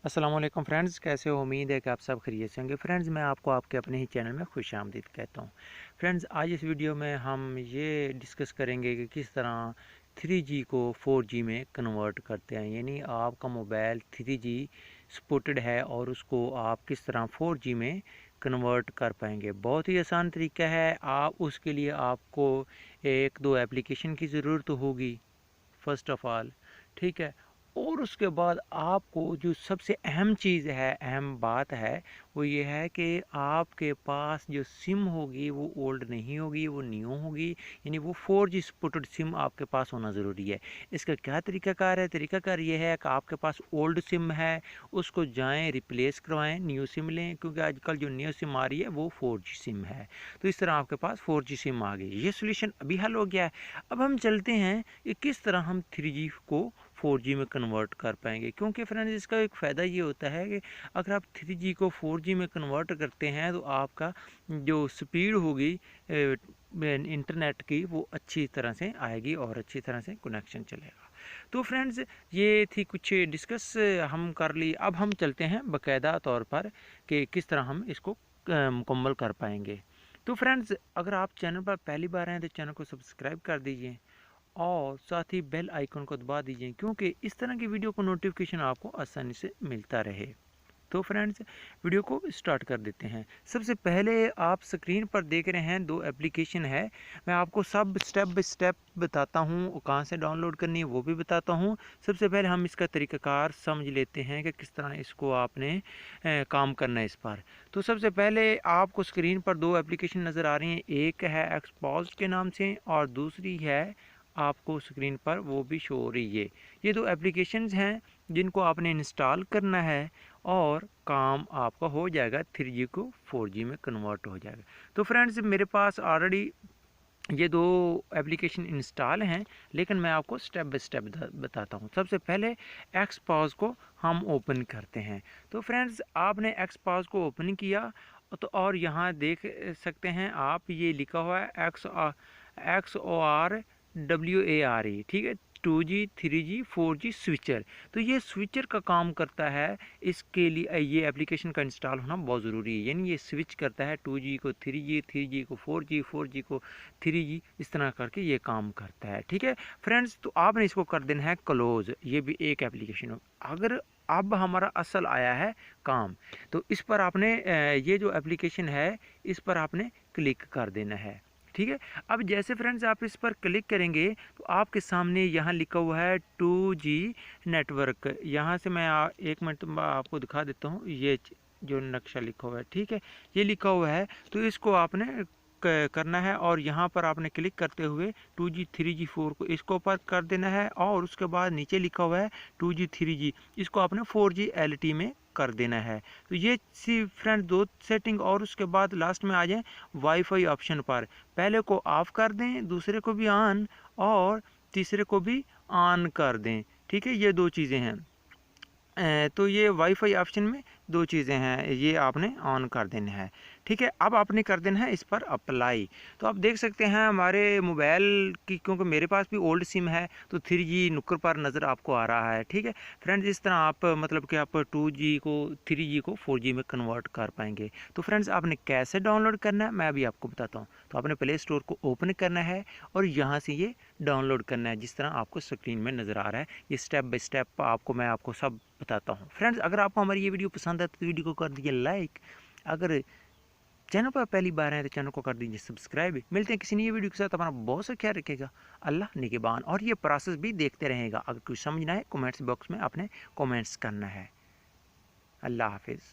अस्सलाम वालेकुम फ्रेंड्स, कैसे हो? उम्मीद है कि आप सब खैरियत से होंगे। फ्रेंड्स, मैं आपको आपके अपने ही चैनल में खुशामदीद कहता हूँ। फ्रेंड्स, आज इस वीडियो में हम ये डिस्कस करेंगे कि किस तरह 3G को 4G में कन्वर्ट करते हैं। यानी आपका मोबाइल 3G सपोर्टेड है और उसको आप किस तरह 4G में कन्वर्ट कर पाएंगे। बहुत ही आसान तरीका है। आप उसके लिए आपको एक दो एप्लीकेशन की ज़रूरत होगी फ़र्स्ट ऑफ़ ऑल, ठीक है। और उसके बाद आपको जो सबसे अहम चीज़ है, अहम बात है, वो ये है कि आपके पास जो सिम होगी वो ओल्ड नहीं होगी, वो न्यू होगी। यानी वो 4G सपोर्टेड सिम आपके पास होना ज़रूरी है। इसका क्या तरीकाकार है? तरीकाकार ये है कि आपके पास ओल्ड सिम है, उसको जाएं रिप्लेस करवाएं, न्यू सिम लें, क्योंकि आजकल जो न्यू सिम आ रही है वो 4G सिम है। तो इस तरह आपके पास 4G सिम आ गई। ये सोल्यूशन अभी हल हो गया है। अब हम चलते हैं कि किस तरह हम 3G को 4G में कन्वर्ट कर पाएंगे, क्योंकि फ्रेंड्स इसका एक फ़ायदा ये होता है कि अगर आप 3G को 4G में कन्वर्ट करते हैं तो आपका जो स्पीड होगी इंटरनेट की वो अच्छी तरह से आएगी और अच्छी तरह से कनेक्शन चलेगा। तो फ्रेंड्स, ये थी कुछ डिस्कस हम कर ली। अब हम चलते हैं बाकायदा तौर पर कि किस तरह हम इसको मुकम्मल कर पाएंगे। तो फ्रेंड्स, अगर आप चैनल पर पहली बार हैं तो चैनल को सब्सक्राइब कर दीजिए और साथ ही बेल आइकन को दबा दीजिए, क्योंकि इस तरह की वीडियो को नोटिफिकेशन आपको आसानी से मिलता रहे। तो फ्रेंड्स, वीडियो को स्टार्ट कर देते हैं। सबसे पहले आप स्क्रीन पर देख रहे हैं दो एप्लीकेशन है। मैं आपको सब स्टेप बाय स्टेप बताता हूँ, कहाँ से डाउनलोड करनी है वो भी बताता हूँ। सबसे पहले हम इसका तरीक़ाकार समझ लेते हैं कि किस तरह इसको आपने काम करना है इस पर। तो सबसे पहले आपको स्क्रीन पर दो एप्लीकेशन नज़र आ रही हैं। एक है एक्सपोज के नाम से और दूसरी है आपको स्क्रीन पर वो भी शो हो रही है। ये दो एप्लीकेशंस हैं जिनको आपने इंस्टॉल करना है और काम आपका हो जाएगा, 3G को 4G में कन्वर्ट हो जाएगा। तो फ्रेंड्स, मेरे पास ऑलरेडी ये दो एप्लीकेशन इंस्टॉल हैं, लेकिन मैं आपको स्टेप बाय स्टेप बताता हूँ। सबसे पहले एक्सपॉज को हम ओपन करते हैं। तो फ्रेंड्स, आपने एक्सपॉज को ओपन किया तो और यहाँ देख सकते हैं आप, ये लिखा हुआ है XOR ठीक है, 2G 3G 4G स्विचर। तो ये स्विचर का काम करता है। इसके लिए ये एप्लीकेशन का इंस्टॉल होना बहुत ज़रूरी है। यानी ये स्विच करता है 2G को 3G, 3G को 4G, 4G को 3G, इस तरह करके ये काम करता है। ठीक है फ्रेंड्स, तो आपने इसको कर देना है क्लोज़। ये भी एक एप्लीकेशन हो। अगर अब हमारा असल आया है काम, तो इस पर आपने ये जो एप्लीकेशन है इस पर आपने क्लिक कर देना है। ठीक है, अब जैसे फ्रेंड्स आप इस पर क्लिक करेंगे तो आपके सामने यहाँ लिखा हुआ है 2G नेटवर्क। यहाँ से मैं एक मिनट आपको दिखा देता हूँ। ये जो नक्शा लिखा हुआ है, ठीक है, ये लिखा हुआ है, तो इसको आपने करना है और यहाँ पर आपने क्लिक करते हुए 2G 3G 4 को इसको ऊपर कर देना है और उसके बाद नीचे लिखा हुआ है 2G 3G, इसको आपने 4G LTE में कर देना है। तो ये सी फ्रेंड दो सेटिंग, और उसके बाद लास्ट में आ जाए वाईफाई ऑप्शन पर। पहले को ऑफ कर दें, दूसरे को भी ऑन और तीसरे को भी ऑन कर दें। ठीक है, ये दो चीज़ें हैं। तो ये वाईफाई ऑप्शन में दो चीज़ें हैं, ये आपने ऑन कर देना है। ठीक है, अब आपने कर देना है इस पर अप्लाई। तो आप देख सकते हैं हमारे मोबाइल की, क्योंकि मेरे पास भी ओल्ड सिम है तो 3G नुक्कर पर नज़र आपको आ रहा है। ठीक है फ्रेंड्स, इस तरह आप मतलब कि आप 2G को 3G को 4G में कन्वर्ट कर पाएंगे। तो फ्रेंड्स, आपने कैसे डाउनलोड करना है मैं अभी आपको बताता हूँ। तो आपने प्ले स्टोर को ओपन करना है और यहाँ से ये डाउनलोड करना है, जिस तरह आपको स्क्रीन में नज़र आ रहा है। ये स्टेप बाय स्टेप मैं आपको सब बताता हूँ। फ्रेंड्स, अगर आपको हमारी ये वीडियो पसंद है तो वीडियो को कर दीजिए लाइक। अगर चैनल पर पहली बार है तो चैनल को कर दीजिए सब्सक्राइब। मिलते हैं किसी नई वीडियो के साथ। हमारा बहुत सा ख्याल रखेगा। अल्लाह निगहबान। और ये प्रोसेस भी देखते रहेगा। अगर कुछ समझना है कमेंट्स बॉक्स में आपने कमेंट्स करना है। अल्लाह हाफिज़।